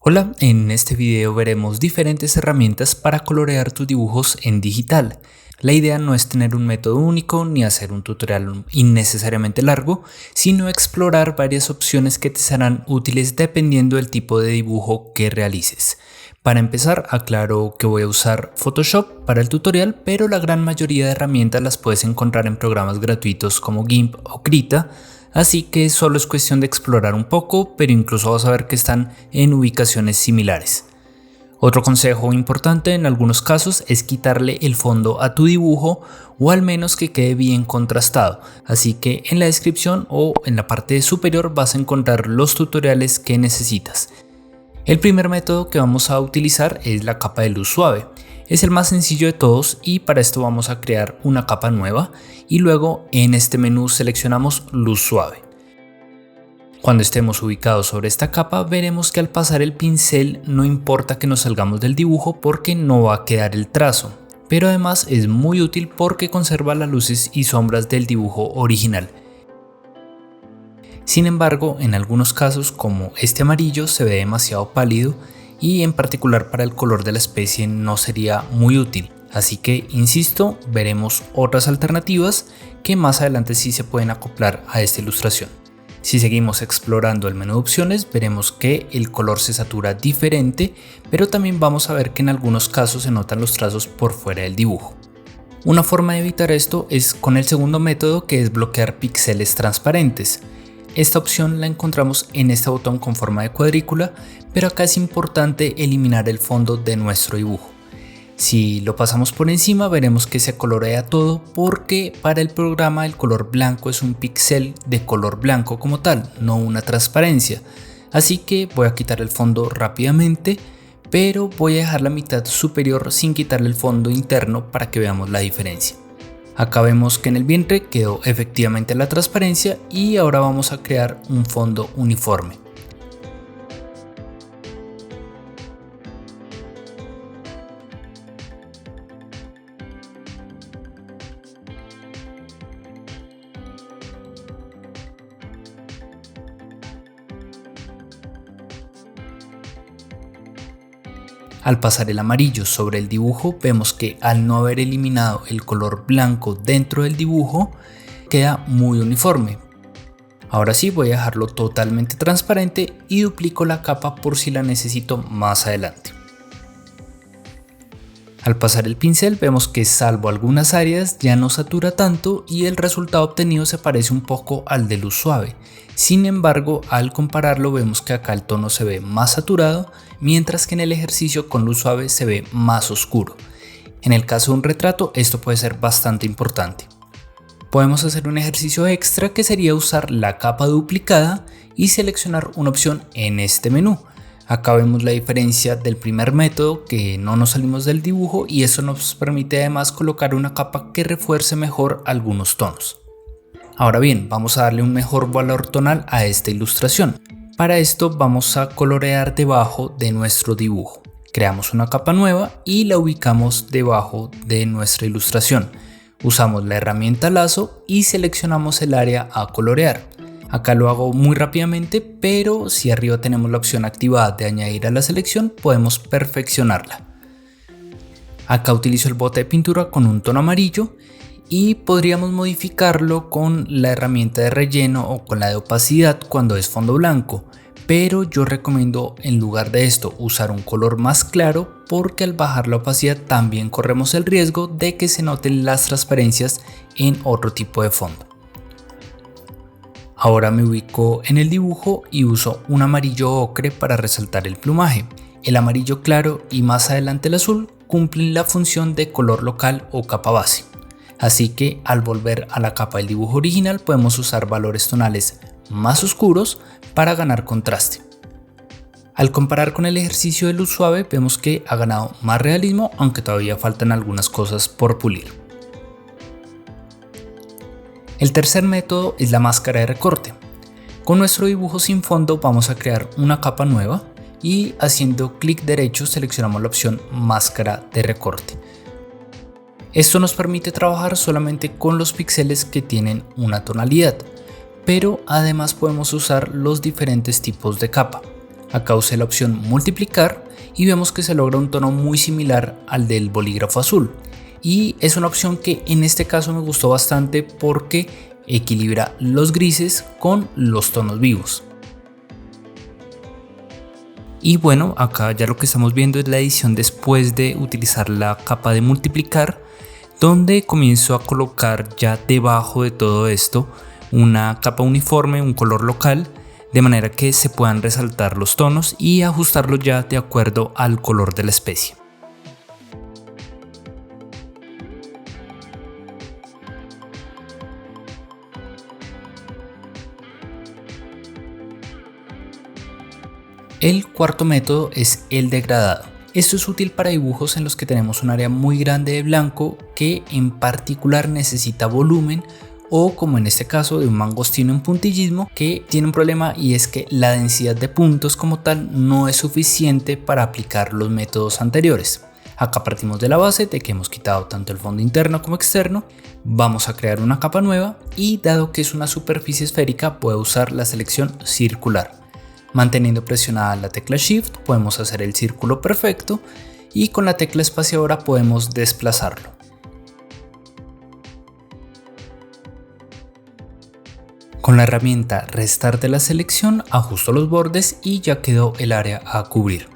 Hola, en este video veremos diferentes herramientas para colorear tus dibujos en digital. La idea no es tener un método único ni hacer un tutorial innecesariamente largo, sino explorar varias opciones que te serán útiles dependiendo del tipo de dibujo que realices. Para empezar, aclaro que voy a usar Photoshop para el tutorial, pero la gran mayoría de herramientas las puedes encontrar en programas gratuitos como GIMP o Krita. Así que solo es cuestión de explorar un poco, pero incluso vas a ver que están en ubicaciones similares. Otro consejo importante en algunos casos es quitarle el fondo a tu dibujo o al menos que quede bien contrastado, así que en la descripción o en la parte superior vas a encontrar los tutoriales que necesitas. El primer método que vamos a utilizar es la capa de luz suave. Es el más sencillo de todos y para esto vamos a crear una capa nueva y luego en este menú seleccionamos luz suave. Cuando estemos ubicados sobre esta capa veremos que al pasar el pincel no importa que nos salgamos del dibujo porque no va a quedar el trazo, pero además es muy útil porque conserva las luces y sombras del dibujo original. Sin embargo, en algunos casos como este amarillo se ve demasiado pálido y en particular para el color de la especie no sería muy útil. Así que, insisto, veremos otras alternativas que más adelante sí se pueden acoplar a esta ilustración. Si seguimos explorando el menú de opciones, veremos que el color se satura diferente, pero también vamos a ver que en algunos casos se notan los trazos por fuera del dibujo. Una forma de evitar esto es con el segundo método, que es bloquear píxeles transparentes. Esta opción la encontramos en este botón con forma de cuadrícula, pero acá es importante eliminar el fondo de nuestro dibujo. Si lo pasamos por encima veremos que se colorea todo porque para el programa el color blanco es un píxel de color blanco como tal, no una transparencia. Así que voy a quitar el fondo rápidamente, pero voy a dejar la mitad superior sin quitarle el fondo interno para que veamos la diferencia. Acá vemos que en el vientre quedó efectivamente la transparencia y ahora vamos a crear un fondo uniforme. Al pasar el amarillo sobre el dibujo vemos que al no haber eliminado el color blanco dentro del dibujo queda muy uniforme. Ahora sí voy a dejarlo totalmente transparente y duplico la capa por si la necesito más adelante. Al pasar el pincel vemos que salvo algunas áreas ya no satura tanto y el resultado obtenido se parece un poco al de luz suave. Sin embargo, al compararlo vemos que acá el tono se ve más saturado, mientras que en el ejercicio con luz suave se ve más oscuro. En el caso de un retrato esto puede ser bastante importante. Podemos hacer un ejercicio extra que sería usar la capa duplicada y seleccionar una opción en este menú. Acá vemos la diferencia del primer método, que no nos salimos del dibujo y eso nos permite además colocar una capa que refuerce mejor algunos tonos. Ahora bien, vamos a darle un mejor valor tonal a esta ilustración. Para esto vamos a colorear debajo de nuestro dibujo. Creamos una capa nueva y la ubicamos debajo de nuestra ilustración. Usamos la herramienta lazo y seleccionamos el área a colorear. Acá lo hago muy rápidamente, pero si arriba tenemos la opción activada de añadir a la selección, podemos perfeccionarla. Acá utilizo el bote de pintura con un tono amarillo y podríamos modificarlo con la herramienta de relleno o con la de opacidad cuando es fondo blanco, pero yo recomiendo en lugar de esto usar un color más claro porque al bajar la opacidad también corremos el riesgo de que se noten las transparencias en otro tipo de fondo. Ahora me ubico en el dibujo y uso un amarillo ocre para resaltar el plumaje. El amarillo claro y más adelante el azul cumplen la función de color local o capa base. Así que al volver a la capa del dibujo original podemos usar valores tonales más oscuros para ganar contraste. Al comparar con el ejercicio de luz suave vemos que ha ganado más realismo, aunque todavía faltan algunas cosas por pulir. El tercer método es la máscara de recorte. Con nuestro dibujo sin fondo vamos a crear una capa nueva y haciendo clic derecho seleccionamos la opción máscara de recorte. Esto nos permite trabajar solamente con los píxeles que tienen una tonalidad, pero además podemos usar los diferentes tipos de capa. Acá usé la opción multiplicar y vemos que se logra un tono muy similar al del bolígrafo azul. Y es una opción que en este caso me gustó bastante porque equilibra los grises con los tonos vivos. Y bueno, acá ya lo que estamos viendo es la edición después de utilizar la capa de multiplicar, donde comienzo a colocar ya debajo de todo esto una capa uniforme, un color local, de manera que se puedan resaltar los tonos y ajustarlos ya de acuerdo al color de la especie. El cuarto método es el degradado. Esto es útil para dibujos en los que tenemos un área muy grande de blanco que en particular necesita volumen, o como en este caso de un mangostino en puntillismo que tiene un problema, y es que la densidad de puntos como tal no es suficiente para aplicar los métodos anteriores. Acá partimos de la base de que hemos quitado tanto el fondo interno como externo, vamos a crear una capa nueva y dado que es una superficie esférica puedo usar la selección circular. Manteniendo presionada la tecla Shift podemos hacer el círculo perfecto y con la tecla espaciadora podemos desplazarlo. Con la herramienta restar de la selección ajusto los bordes y ya quedó el área a cubrir.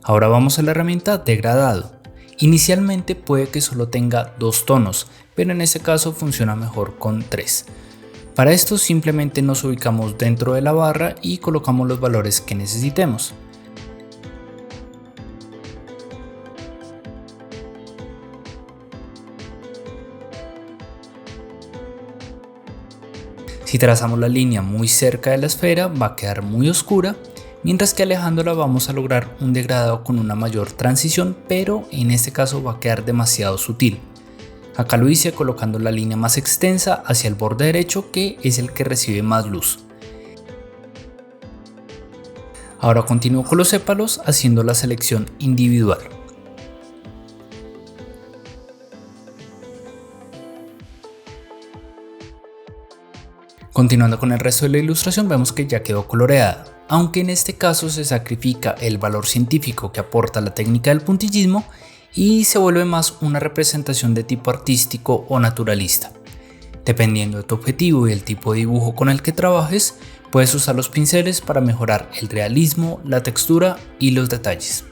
Ahora vamos a la herramienta degradado. Inicialmente puede que solo tenga 2 tonos, pero en este caso funciona mejor con 3. Para esto simplemente nos ubicamos dentro de la barra y colocamos los valores que necesitemos. Si trazamos la línea muy cerca de la esfera va a quedar muy oscura, mientras que alejándola vamos a lograr un degradado con una mayor transición, pero en este caso va a quedar demasiado sutil. Acá lo hice colocando la línea más extensa hacia el borde derecho, que es el que recibe más luz. Ahora continúo con los sépalos haciendo la selección individual. Continuando con el resto de la ilustración vemos que ya quedó coloreada, aunque en este caso se sacrifica el valor científico que aporta la técnica del puntillismo y se vuelve más una representación de tipo artístico o naturalista. Dependiendo de tu objetivo y el tipo de dibujo con el que trabajes, puedes usar los pinceles para mejorar el realismo, la textura y los detalles.